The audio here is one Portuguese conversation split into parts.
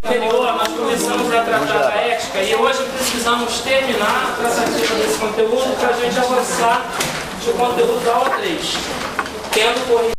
anterior, nós começamos a tratar da ética e hoje precisamos terminar a tratativa desse conteúdo para a gente avançar no conteúdo da aula 3, tendo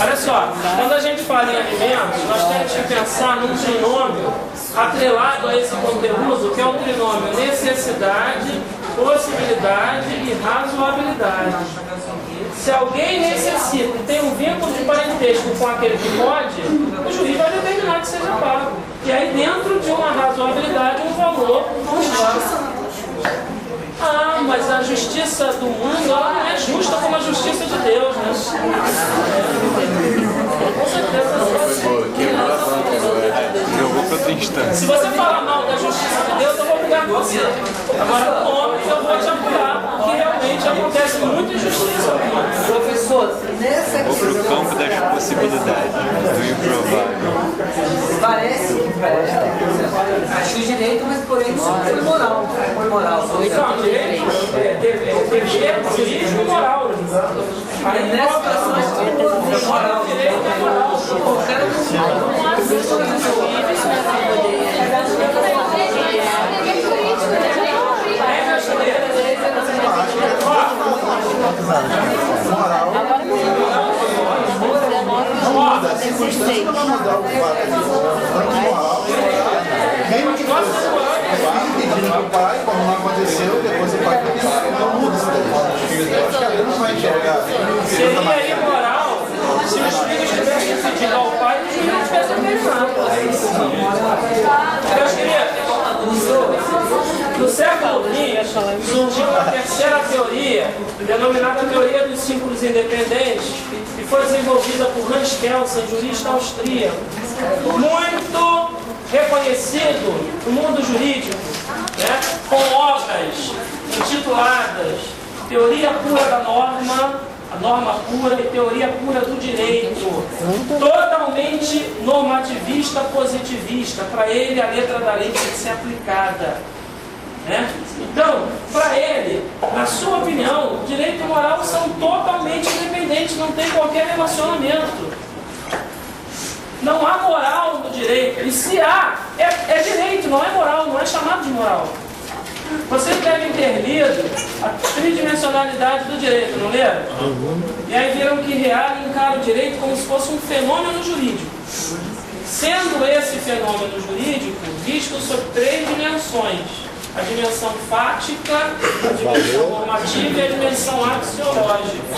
Olha só, quando a gente fala em alimentos, nós temos que pensar num trinômio atrelado a esse conteúdo, que é um trinômio necessidade, possibilidade e razoabilidade. Se alguém necessita e tem um vínculo de parentesco com aquele que pode, o juiz vai determinar que seja pago. E aí, dentro de uma razoabilidade, um valor justo. Ah, mas a justiça do mundo ela não é justa como a justiça de Deus, né? Com certeza não. Se você falar mal da justiça de Deus, eu vou brigar com você. Agora, no nome, eu vou te apoiar, porque realmente acontece muita injustiça. Professor, nessa Vou para o campo das possibilidades, do improvável. parece que acho que o direito, mas porém não é moral. Não, direito, dever, jurídico e moral. Aí nessa situação é moral, direito é moral. O pai, como não aconteceu, depois o pai não muda esse telefone. Acho que a lei não vai enxergar. Seria imoral se os filhos tivessem pedido ao pai e os filhos tivessem pedido. Meus queridos, no século XX surgiu a terceira teoria, denominada teoria dos símbolos independentes, que foi desenvolvida por Hans Kelsen, jurista austríaco, muito reconhecido no mundo jurídico, né, com obras intituladas Teoria Pura da Norma, a Norma Pura e Teoria Pura do Direito, totalmente normativista, positivista. Para ele, a letra da lei tem que ser aplicada. Né? Então, para ele, na sua opinião, direito e moral são totalmente independentes, não tem qualquer relacionamento. Não há moral no direito, e se há, é direito, não é moral, não é chamado de moral. Vocês devem ter lido a tridimensionalidade do direito, não leram? E aí viram que Reale encara o direito como se fosse um fenômeno jurídico. Sendo esse fenômeno jurídico visto sob 3 dimensões: a dimensão fática, a dimensão normativa e a dimensão axiológica.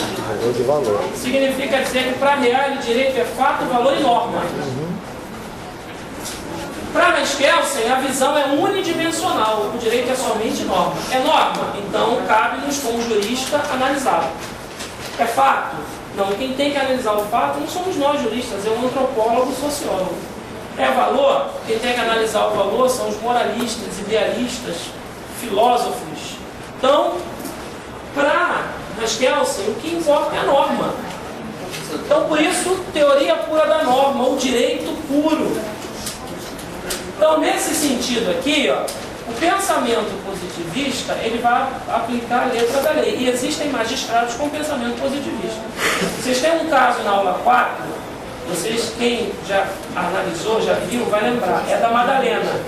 Significa dizer que para Reale direito é fato, valor e norma. Para Hans Kelsen, a visão é unidimensional, o direito é somente norma. É norma, então cabe-nos, como jurista, analisá-lo. É fato? Não, quem tem que analisar o fato não somos nós juristas, é um antropólogo, sociólogo. É valor? Quem tem que analisar o valor são os moralistas, idealistas, filósofos. Então, para Hans Kelsen, o que importa é a norma. Então, por isso, teoria pura da norma, o direito puro. Então, nesse sentido aqui, ó, o pensamento positivista, ele vai aplicar a letra da lei. E existem magistrados com pensamento positivista. Vocês têm um caso na aula 4, vocês, quem já analisou, já viu, vai lembrar. É da Madalena.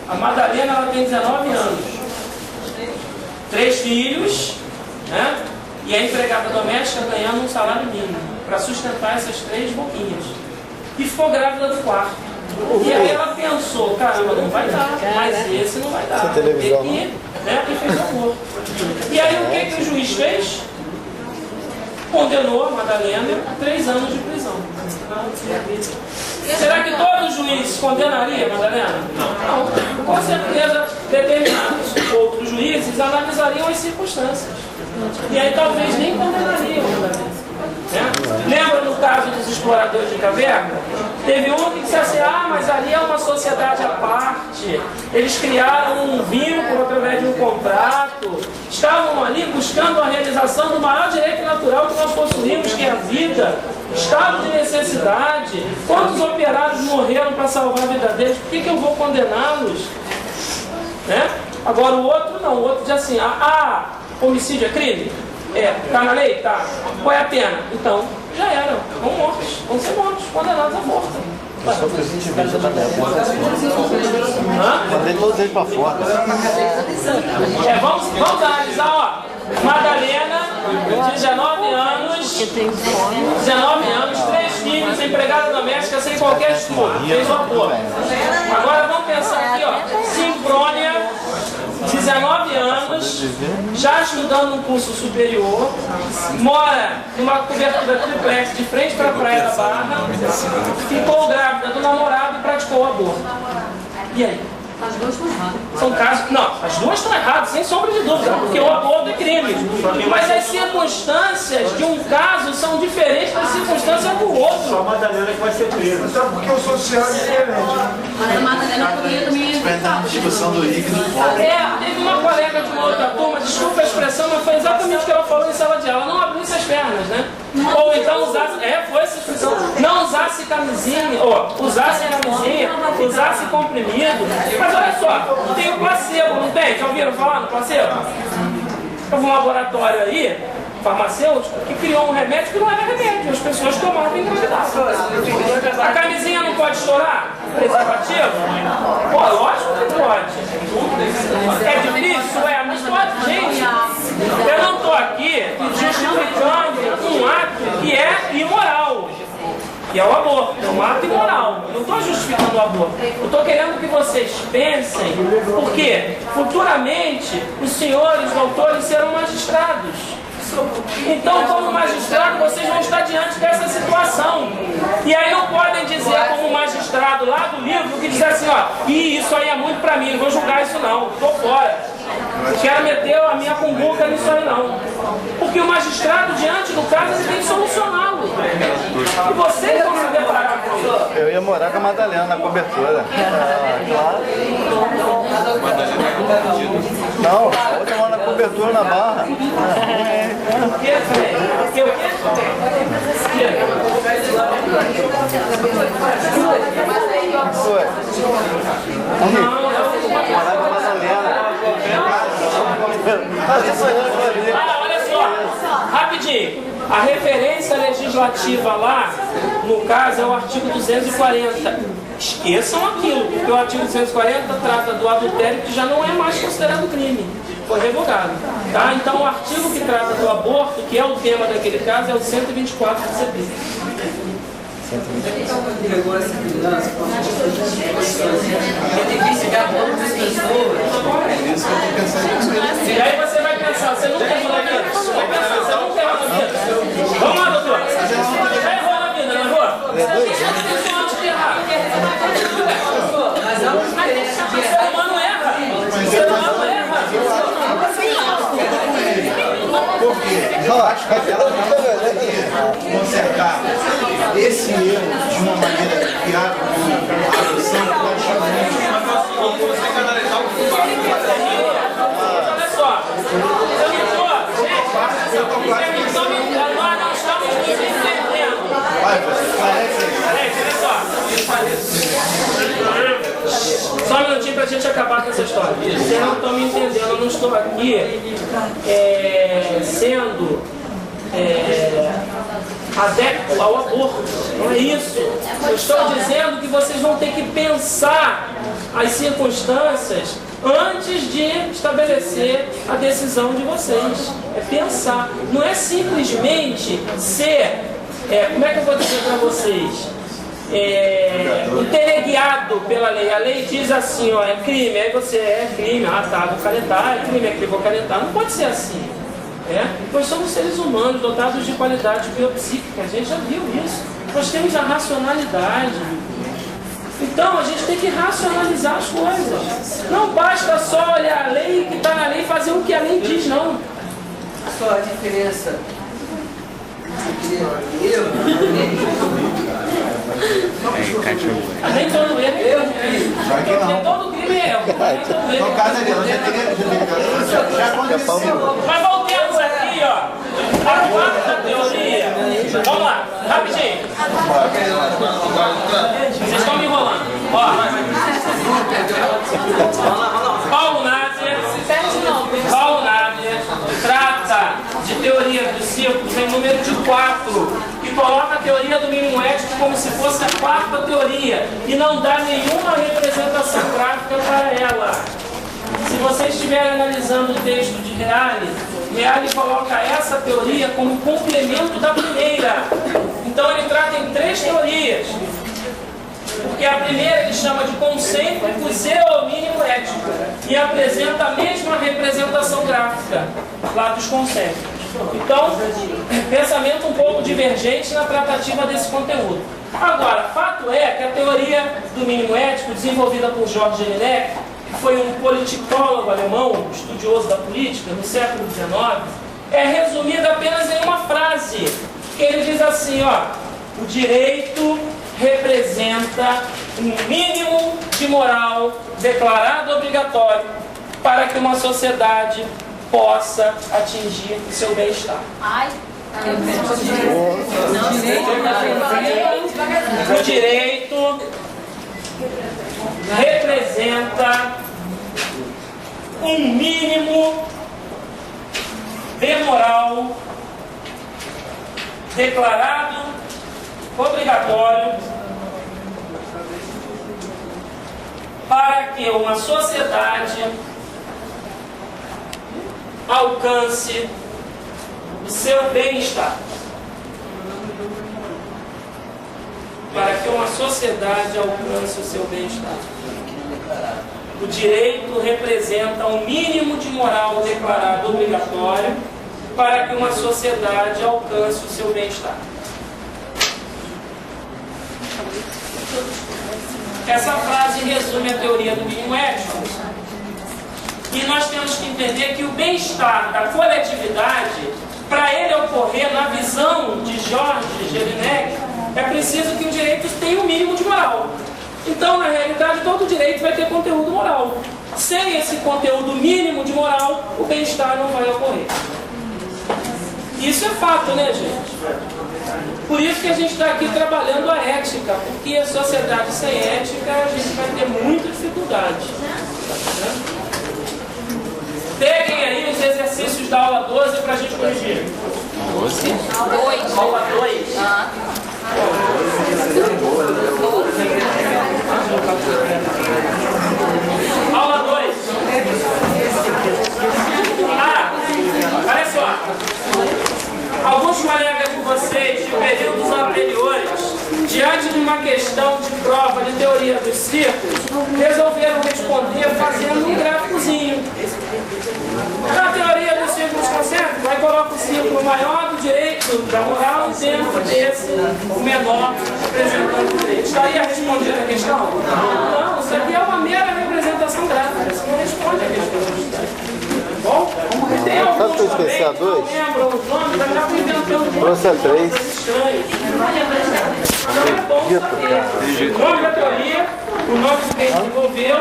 A Madalena, ela tem 19 anos. 3 filhos, né? E a empregada doméstica ganhando um salário mínimo para sustentar essas 3 boquinhas. E ficou grávida do quarto. E aí ela pensou, caramba, não vai dar, mas esse não vai dar. E, né, e fez amor. E aí o que o juiz fez? Condenou a Madalena a 3 anos de prisão. Será que todo juiz condenaria a Madalena? Não. Com certeza, determinados outros juízes analisariam as circunstâncias. E aí talvez nem condenariam a Madalena. Né? Lembra no caso dos exploradores de caverna? Teve um que disse assim, mas ali é uma sociedade à parte, eles criaram um vínculo através de um contrato, estavam ali buscando a realização do maior direito natural que nós possuímos, que é a vida, estado de necessidade. Quantos operários morreram para salvar a vida deles? Por que eu vou condená-los? Né? Agora o outro não, o outro diz assim, homicídio é crime? Está na lei? Tá. Qual é a pena? Então, já era. Vão mortos. Vão ser mortos, condenados à morte. Mandei todos eles para fora. Vamos analisar, ó. Madalena, 19 anos, 3 médica sem qualquer estudo, fez o aborto. Agora vamos pensar aqui, ó, Simprônia, 19 anos, já estudando um curso superior, mora numa cobertura triplex de frente para a Praia da Barra, ficou grávida do namorado e praticou o aborto. E aí? As duas estão erradas. São casos. Não, as duas estão erradas, sem sombra de dúvida, porque o aborto é crime. Mas as circunstâncias de um caso são diferentes das circunstâncias do outro. Só a Madalena que vai ser presa. Só porque o social é diferente. Mas a Madalena podia também. Dependendo da discussão do líquido. Teve uma colega de uma outra turma, desculpa a expressão, mas foi exatamente o que ela falou em sala de aula. Não abrisse as pernas, né? Ou então usasse. Foi essa expressão. Não usasse camisinha, usasse camisinha, usasse comprimido. Mas olha só, tem o placebo, não tem? Já ouviram falar no placebo? Houve um laboratório aí, farmacêutico, que criou um remédio que não era remédio. As pessoas tomavam e engravidavam. A camisinha não pode estourar? Preservativo? Pô, lógico que pode. É difícil? Mas pode, gente. Eu não estou aqui justificando um ato que é imoral. Que é o aborto, é um ato imoral. Eu não estou justificando o aborto. Eu estou querendo que vocês pensem, porque futuramente os senhores doutores serão magistrados. Então, como magistrado, vocês vão estar diante dessa situação. E aí não podem dizer como magistrado lá do livro que diz assim, ó, isso aí é muito pra mim, não vou julgar isso não, estou fora. Não quero meter a minha cumbuca nisso aí não. Porque o magistrado, diante do caso, ele tem que solucioná-lo. E vocês vão se deparar com isso. Eu ia morar com a Madalena na cobertura. Claro. Não, a outra mora na cobertura na Barra. O quê? O quê? Foi. Não, Morar com a Madalena. olha só, rapidinho. A referência legislativa lá, no caso, é o artigo 240. Esqueçam aquilo, porque o artigo 240 trata do adultério que já não é mais considerado crime. Foi revogado. Tá? Então o artigo que trata do aborto, que é o tema daquele caso, é o 124 do CP. Pegou essa criança, é difícil de aborto das pessoas. E aí você vai pensar, você nunca errou na vida? Você vai pensar, você nunca errou na vida? Vamos lá, doutor. Você já errou na vida, não errou? Você pensou antes de errar. Mas há uma diferença de O ser humano erra. O ser humano erra. Por quê? Eu acho que ela vai consertar esse erro de uma maneira que abre uma adoção que pode chamar Olha só. Nós não estamos nos entendendo. Vai, você Olha só. Só um minutinho pra gente acabar com essa história. Vocês não estão me entendendo, eu não estou aqui sendo adepto ao aborto. Não é isso. Eu estou dizendo que vocês vão ter que pensar as circunstâncias antes de estabelecer a decisão de vocês. É pensar. Não é simplesmente ser, como é que eu vou dizer para vocês? Interguiado pela lei. A lei diz assim, ó, é crime, aí você é crime, tá, vou canetar, é crime, aqui vou canetar. Não pode ser assim. Nós somos seres humanos dotados de qualidade biopsíquica, a gente já viu isso. Nós temos a racionalidade. Então a gente tem que racionalizar as coisas. Não basta só olhar a lei que está na lei e fazer o que a lei diz, não. só a diferença. Nem todo erro é erro. Porque todo crime é erro. No caso ali, já aconteceu. Mas voltemos aqui, ó. A quarta teoria. Vamos lá, rapidinho. Vocês estão me enrolando. Ó. Paulo Nader trata de teoria dos círculos em número de 4 e coloca a teoria do mínimo ético como se fosse a quarta teoria e não dá nenhuma representação gráfica para ela. Se vocês estiverem analisando o texto de Reale coloca essa teoria como complemento da primeira. Então ele trata em 3 teorias. Porque a primeira ele chama de concêntricos e o mínimo ético e apresenta a mesma representação gráfica lá dos concêntricos. Então, pensamento um pouco divergente na tratativa desse conteúdo. Agora, fato é que a teoria do mínimo ético, desenvolvida por George Jelinek, que foi um politicólogo alemão, estudioso da política, no século XIX, é resumida apenas em uma frase, que ele diz assim, ó, o direito representa um mínimo de moral declarado obrigatório para que uma sociedade possa atingir o seu bem-estar. O direito representa um mínimo de moral declarado obrigatório para que uma sociedade alcance o seu bem-estar. Para que uma sociedade alcance o seu bem-estar. O direito representa um mínimo de moral declarado obrigatório para que uma sociedade alcance o seu bem-estar. Essa frase resume a teoria do mínimo ético. E nós temos que entender que o bem-estar da coletividade, para ele ocorrer na visão de George Jelinek, é preciso que o direito tenha um mínimo de moral. Então, na realidade, todo direito vai ter conteúdo moral. Sem esse conteúdo mínimo de moral, o bem-estar não vai ocorrer. Isso é fato, né, gente? Por isso que a gente está aqui trabalhando a ética, porque a sociedade sem ética, a gente vai ter muita dificuldade. Peguem aí os exercícios da aula 12 para a gente corrigir. 12? Aula 2. Aula 2. Olha só. Alguns colegas de vocês de períodos anteriores, diante de uma questão de prova de teoria dos círculos, resolveram responder fazendo um gráficozinho. Na teoria dos círculos concêntricos, aí coloca o círculo maior do direito, da moral, e dentro desse, o menor, representando o direito. Estaria respondendo a questão? Não, isso aqui é uma mera representação gráfica, isso não responde a questão. Bom, tem alguns também que não lembram os nomes, já estão inventando Trouxe a 3. estranhos. Então é bom saber o nome da teoria, o nome do que desenvolveu,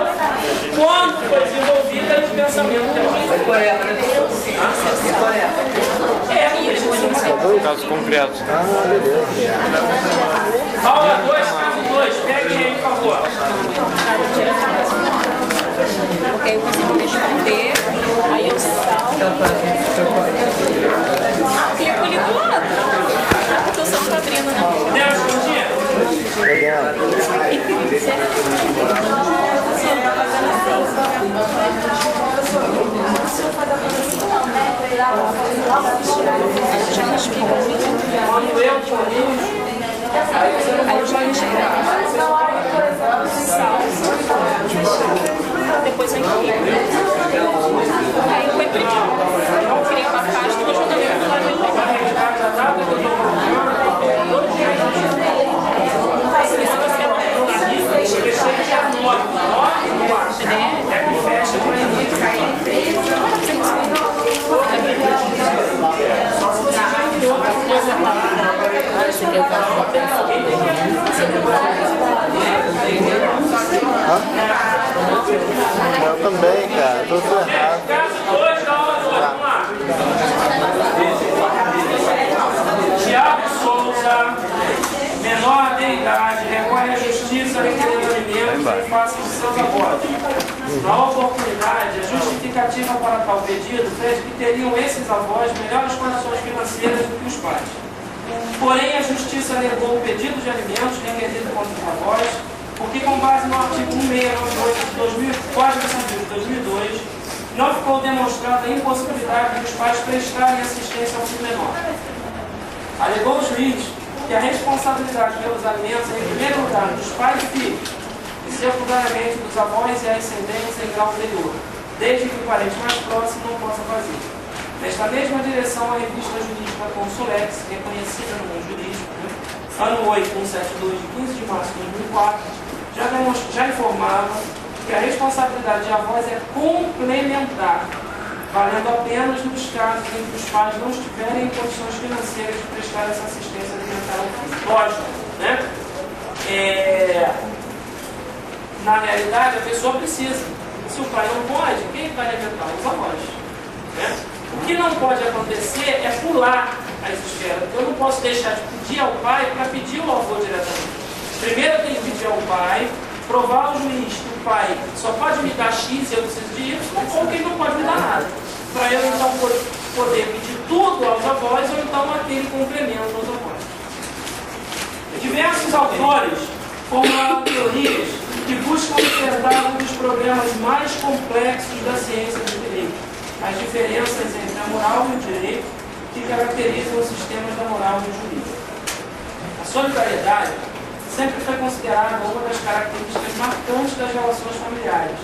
quando foi desenvolvida e o pensamento teórico. Caso concreto. Aula 2, caso 2, peguem aí, por favor. Porque aí eu consigo responder, aí eu salvo. Clico ali do lado. Porque o som tá abrindo, né? Podemos responder? Quando eu Aí eu já depois eu envio. Aí eu vou imprimir. Eu criei uma pasta e vou jogar no lado e vou Eu também, cara. Tô errado. Caso 2 da aula 2, vamos lá. Tiago Souza, menor de idade, recorre à justiça requerendo alimentos em face de seus avós. Na oportunidade, a justificativa para tal pedido fez que teriam esses avós melhores condições financeiras do que os pais. Porém, a justiça negou o pedido de alimentos requerido contra os avós, porque com base no artigo 1698 do Código Civil de 2002, não ficou demonstrada a impossibilidade dos pais prestarem assistência ao filho menor. Alegou o juiz que a responsabilidade pelos alimentos é, em primeiro lugar, dos pais e filhos, e secundariamente dos avós e ascendentes em grau anterior, desde que o parente mais próximo não possa fazer. Nesta mesma direção, a revista jurídica Consulex, reconhecida no mundo jurídico, ano 8172, de 15 de março de 2004, já informava que a responsabilidade de avós é complementar, valendo apenas nos casos em que os pais não estiverem em condições financeiras de prestar essa assistência alimentar ao filho. Lógico, né? Na realidade, a pessoa precisa. Se o pai não pode, quem vai alimentar? Os avós. Né? O que não pode acontecer é pular as esferas. Eu não posso deixar de pedir ao pai para pedir ao avô diretamente. Primeiro eu tenho que pedir ao pai, provar ao juiz que o pai só pode me dar X e eu preciso de Y, ou que ele não pode me dar nada. Para eu então poder pedir tudo aos avós, ou então aquele complemento aos avós. Diversos autores formularam teorias que buscam enfrentar um dos problemas mais complexos da ciência do direito, as diferenças entre a moral e o direito que caracterizam os sistemas da moral e do jurídico. A solidariedade sempre foi considerada uma das características marcantes das relações familiares,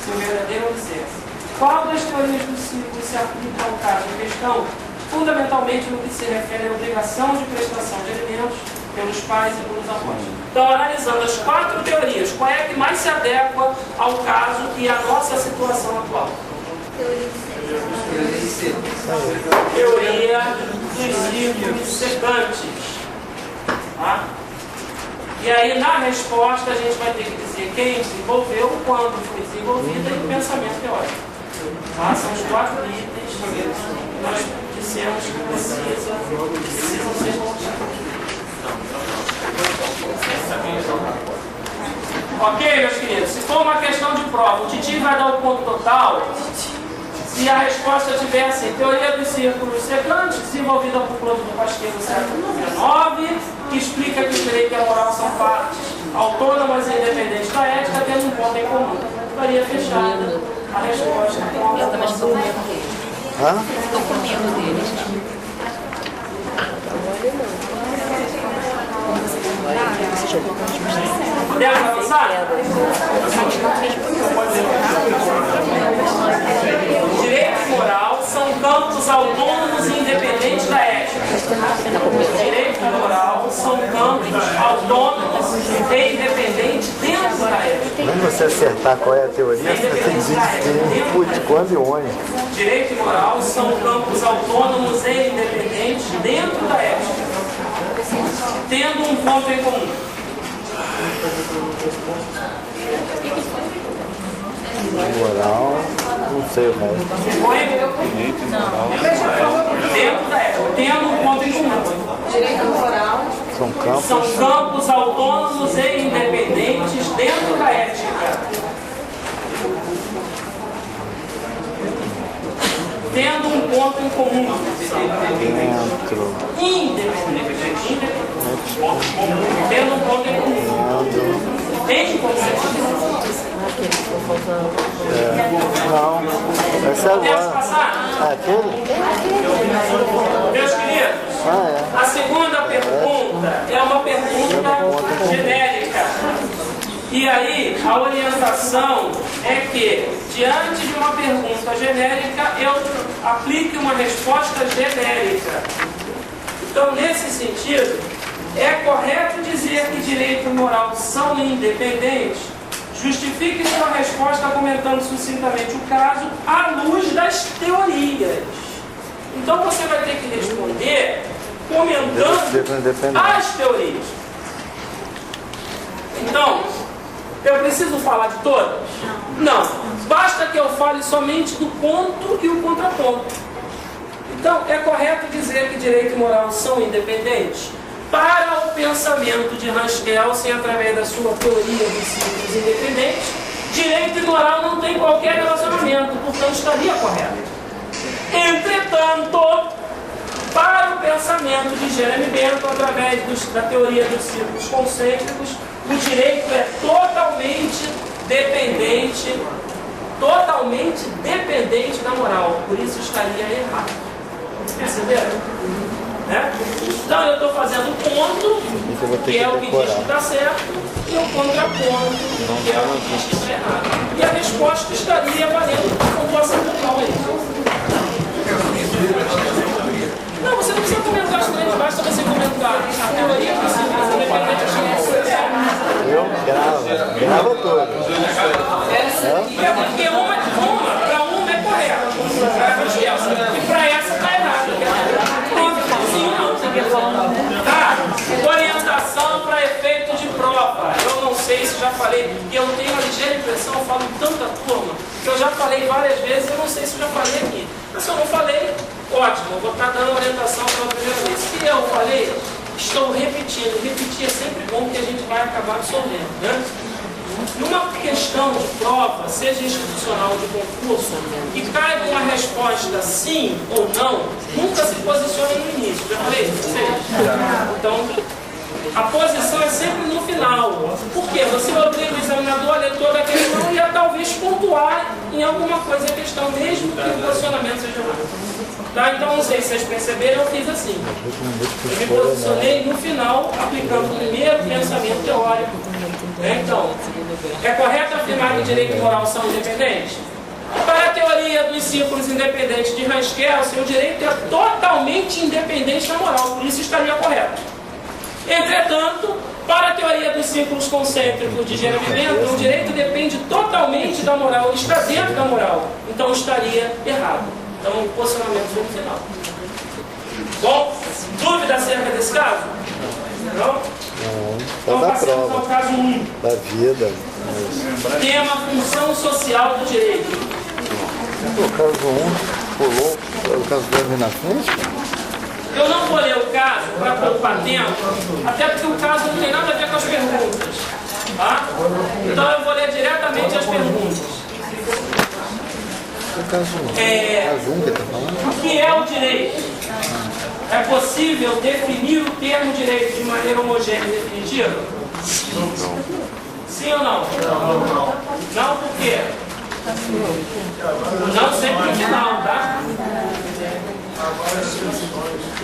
seu verdadeiro alicerce. Qual das teorias do ciclo se aplica ao caso em questão? Fundamentalmente no que se refere à obrigação de prestação de alimentos pelos pais e pelos avós. Então, analisando as 4 teorias, qual é a que mais se adequa ao caso e à nossa situação atual? Teoria dos ciclos secantes. Tá? E aí, na resposta, a gente vai ter que dizer quem desenvolveu, quando foi desenvolvida e o pensamento teórico. Tá? São os 4 itens que nós dissemos que precisam ser conquistados. Ok, meus queridos? Se for uma questão de prova, o Titi vai dar o ponto total se a resposta tiver assim: teoria dos círculos secantes, desenvolvida por Clodomiro Pasquet no século XIX, que explica que o direito e a moral são partes autônomas e independentes da ética, tendo um ponto em comum. Estaria fechada a resposta. Eu também estou com medo deles. Estou com medo deles. Podemos avançar? Direito e moral são campos autônomos e independentes da ética. Direito e moral são campos autônomos e independentes dentro da ética. Nem você acertar qual é a teoria, você tem que dizer putz, quando e onde. Direito e moral são campos autônomos e independentes dentro da ética, tendo um ponto em comum. Moral, não sei o resto. Foi? Dentro da ética, tendo um ponto em comum. Direito moral. São campos autônomos e independentes dentro da ética, tendo um ponto em comum. Independente. Tendo um ponto em comum. Entende como Não, essa é podemos agora. passar? Aquele? Meus queridos, a segunda pergunta é uma pergunta genérica. E aí, a orientação é que, diante de uma pergunta genérica, eu aplique uma resposta genérica. Então, nesse sentido, é correto dizer que direito e moral são independentes? Justifique sua resposta comentando sucintamente o caso à luz das teorias. Então, você vai ter que responder comentando as teorias. Então, eu preciso falar de todas? Não. Basta que eu fale somente do ponto e o contraponto. Então, é correto dizer que direito e moral são independentes? Para o pensamento de Hans Kelsen, através da sua teoria dos ciclos independentes, direito e moral não tem qualquer relacionamento, portanto estaria correto. Entretanto, para o pensamento de Jeremy Bentham, através da teoria dos círculos concêntricos, o direito é totalmente dependente da moral, por isso estaria errado. Perceberam? Né? Então eu estou fazendo o ponto, que é o que diz que está certo, e o contraponto, que é o que diz que está errado. E a resposta estaria valendo a pontuação total aí. Não, você não precisa comentar as três, basta você comentar a teoria do simples independente Eu grava todo. É porque para uma é correta, e para essa está errada. Pronto, sim ou não? Tá, orientação para efeito de prova. Eu não sei se já falei, e eu tenho a ligeira impressão, eu falo tanta turma, que eu já falei várias vezes, eu não sei se já falei aqui. Mas se eu não falei, ótimo, eu vou estar dando orientação pela primeira vez. Se eu falei, estou repetindo. Repetir é sempre bom, porque a gente vai acabar absorvendo, né? Numa questão de prova, seja institucional ou de concurso, que caiba uma resposta sim ou não, nunca se posicione no início. Já falei isso para vocês? Então, a posição é sempre no final. Por quê? Você obriga o examinador a ler toda a questão e a talvez pontuar em alguma coisa a questão, mesmo que o posicionamento seja errado. Tá? Então, não sei se vocês perceberam, eu fiz assim. Eu me posicionei no final, aplicando o primeiro pensamento teórico. Então, é correto afirmar que direito e moral são independentes? Para a teoria dos círculos independentes de Hans Kelsen, o direito é totalmente independente da moral, por isso estaria correto. Entretanto, para a teoria dos círculos concêntricos de Jeremy Bentham, o direito depende totalmente da moral, ele está dentro da moral, então estaria errado. Então, o posicionamento foi no final. Bom, dúvida acerca desse caso? Não? Então, passando ao caso 1. Da vida. Tema função social do direito. O caso 1 pulou, o caso 2 vem na frente? Eu não vou ler o caso para poupar tempo, até porque o caso não tem nada a ver com as perguntas. Tá? Então eu vou ler diretamente as perguntas. O caso 1 que está falando? O que é o direito? É possível definir o termo direito de maneira homogênea e definitiva? Sim ou não? Não, por quê? Não sempre no final, tá?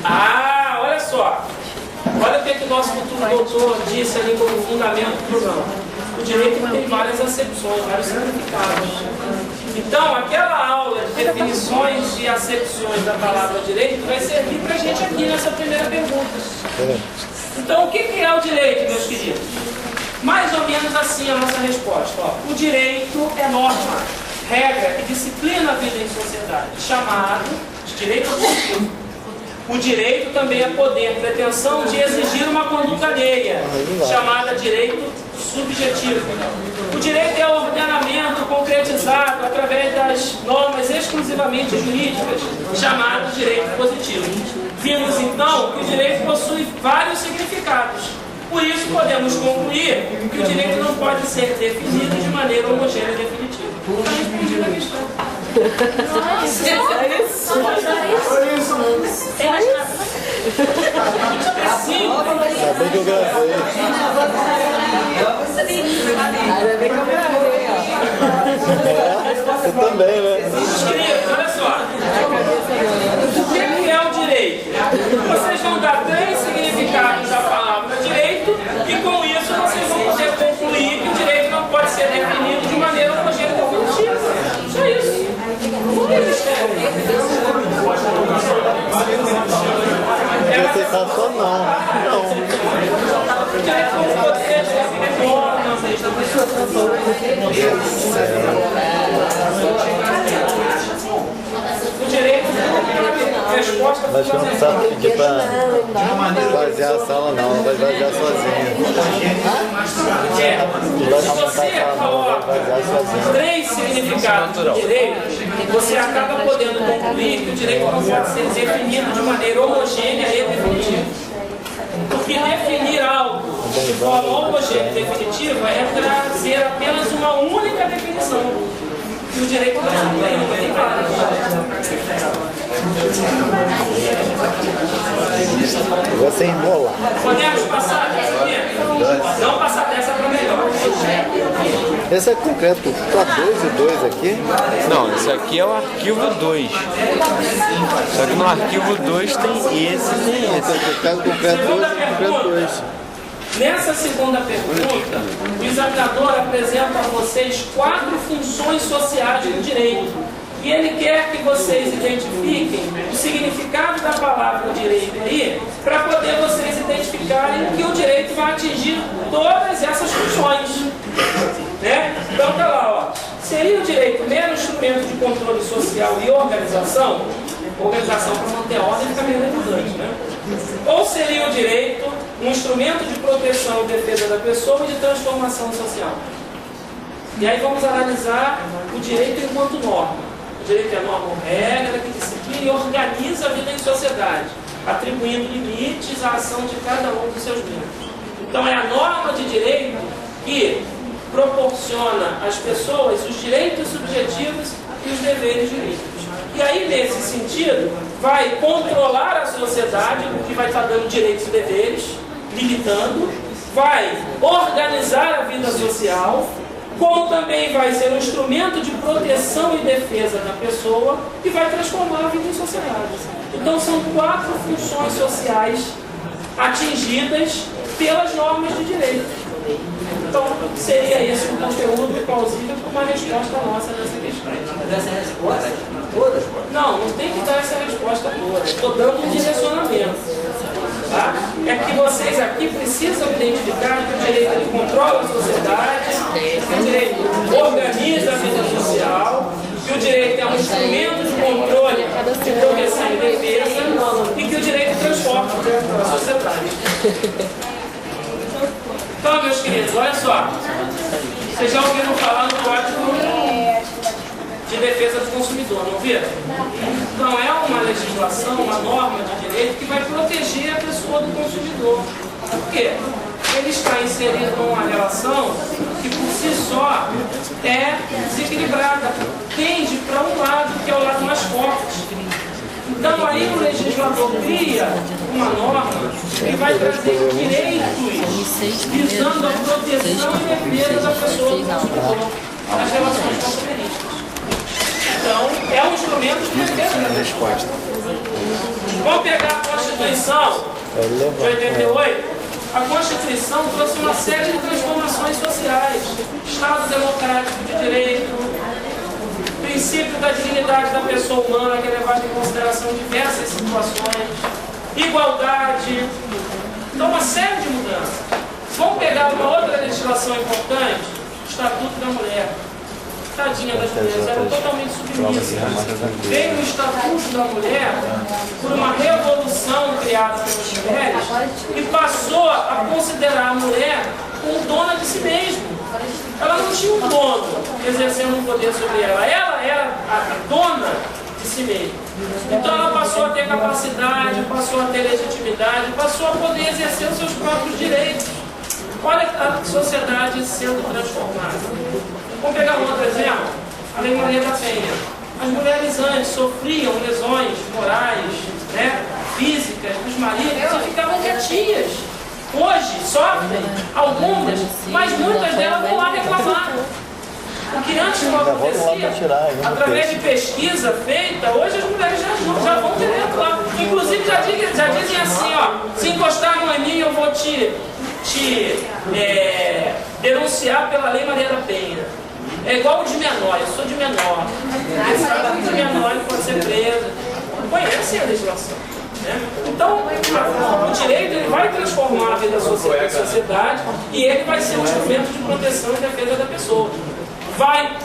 Ah, olha só. Olha o que o nosso futuro doutor disse ali como fundamento do programa. O direito tem várias acepções, vários significados. Então, aquela aula de definições e acepções da palavra direito vai servir para a gente aqui nessa primeira pergunta. Então, o que é o direito, meus queridos? Mais ou menos assim a nossa resposta. Ó. O direito é norma, regra e disciplina a vida em sociedade, chamado de direito positivo. O direito também é poder, pretensão de exigir uma conduta alheia, chamada direito subjetivo. O direito é o ordenamento concretizado através das normas exclusivamente jurídicas, chamado direito positivo. Vimos então que o direito possui vários significados. Por isso podemos concluir que o direito não pode ser definido de maneira homogênea e definitiva. Está respondida a questão. Tem mais nada. É simples. Ainda bem que eu gravei. Ainda bem que eu gravei, ó. Você também, né? Queridos, olha só. O que é o direito? Vocês vão dar 3 significados da palavra direito e com isso vocês vão poder concluir que o direito não pode ser definido de maneira homogênea e definitiva. Só isso. Não tem mistério. Você tá só não. O direito não pode ser o direito é resposta Mas você não precisa pedir pra esvaziar a sala não vai esvaziar sozinho. Se você coloca 3 significados do direito, você acaba podendo concluir que o direito não pode ser definido de maneira homogênea e definitiva. Porque definir algo de forma homogênea e definitiva é trazer apenas uma única definição. E o direito não tem uma, tem várias. Você enrola. Podemos passar? Não passar dessa para melhor. Esse é concreto para 2 e 2 aqui? Não, esse aqui é o arquivo 2. Só que no arquivo 2 tem esse e tem esse. Esse aqui é o concreto 2 e concreto 2. Nessa segunda pergunta, o examinador apresenta a vocês 4 funções sociais do direito. E ele quer que vocês identifiquem o significado da palavra direito aí, para poder vocês identificarem que o direito vai atingir todas essas funções. Né? Então tá lá, ó. Seria o direito mero instrumento de controle social e organização? Organização para manter a ordem fica meio redundante, né? Ou seria o direito um instrumento de proteção e defesa da pessoa e de transformação social? E aí vamos analisar o direito enquanto norma. O direito é norma ou regra que disciplina e organiza a vida em sociedade, atribuindo limites à ação de cada um dos seus membros. Então é a norma de direito que proporciona às pessoas os direitos subjetivos e os deveres jurídicos. E aí, nesse sentido, vai controlar a sociedade, porque vai estar dando direitos e deveres, limitando, vai organizar a vida social, como também vai ser um instrumento de proteção e defesa da pessoa e vai transformar a vida em sociedade. Então são 4 funções sociais atingidas pelas normas de direito. Então seria esse um conteúdo plausível para uma resposta nossa nessa questão. Essa resposta? Todas? Não, não tem que dar essa resposta toda. Estou dando um direcionamento. Tá? É que vocês aqui precisam identificar que o direito ele controla a sociedade, que o direito organiza a vida social, que o direito é um instrumento de controle, de proteção e defesa, e que o direito transforma a sociedade. Então, meus queridos, olha só. Vocês já ouviram falar no Código de Defesa do Consumidor, não ouviram? Então, é uma legislação, uma norma de direito que vai proteger a pessoa do consumidor. Por quê? Ele está inserido numa relação que, por si só, é desequilibrada, tende para um lado, que é o lado mais forte. Então, aí o legislador cria uma norma que vai trazer direitos visando a proteção e defesa da pessoa do consumidor nas relações consumeristas. Então, é um instrumento de defesa da resposta. Vamos pegar a Constituição de 88. A Constituição trouxe uma série de transformações sociais. Estado democrático de direito, princípio da dignidade da pessoa humana, que é levado em consideração em diversas situações, igualdade. Então, uma série de mudanças. Vamos pegar uma outra legislação importante, o Estatuto da Mulher. Tadinha das mulheres, eram totalmente submissas. Veio o Estatuto da Mulher por uma revolução criada pelas mulheres e passou a considerar a mulher como dona de si mesma. Ela não tinha um dono exercendo um poder sobre ela. Ela era a dona de si mesma. Então ela passou a ter capacidade, passou a ter legitimidade, passou a poder exercer os seus próprios direitos. Olha a sociedade sendo transformada. Vamos pegar um outro exemplo, a Lei Maria da Penha. As mulheres antes sofriam lesões morais, né, físicas dos maridos e ficavam quietinhas. Hoje sofrem algumas, mas muitas delas vão lá reclamar. O que antes não acontecia, através de pesquisa feita, hoje as mulheres já vão direto lá. Inclusive já dizem assim, ó, se encostar em mim eu vou te denunciar pela Lei Maria da Penha. É igual o de menor, eu sou de menor. Quem sabe que de menor ele pode ser preso. Conhecem a legislação. Né? Então, o direito ele vai transformar a vida da sociedade e ele vai ser um instrumento de proteção e defesa da pessoa. Vai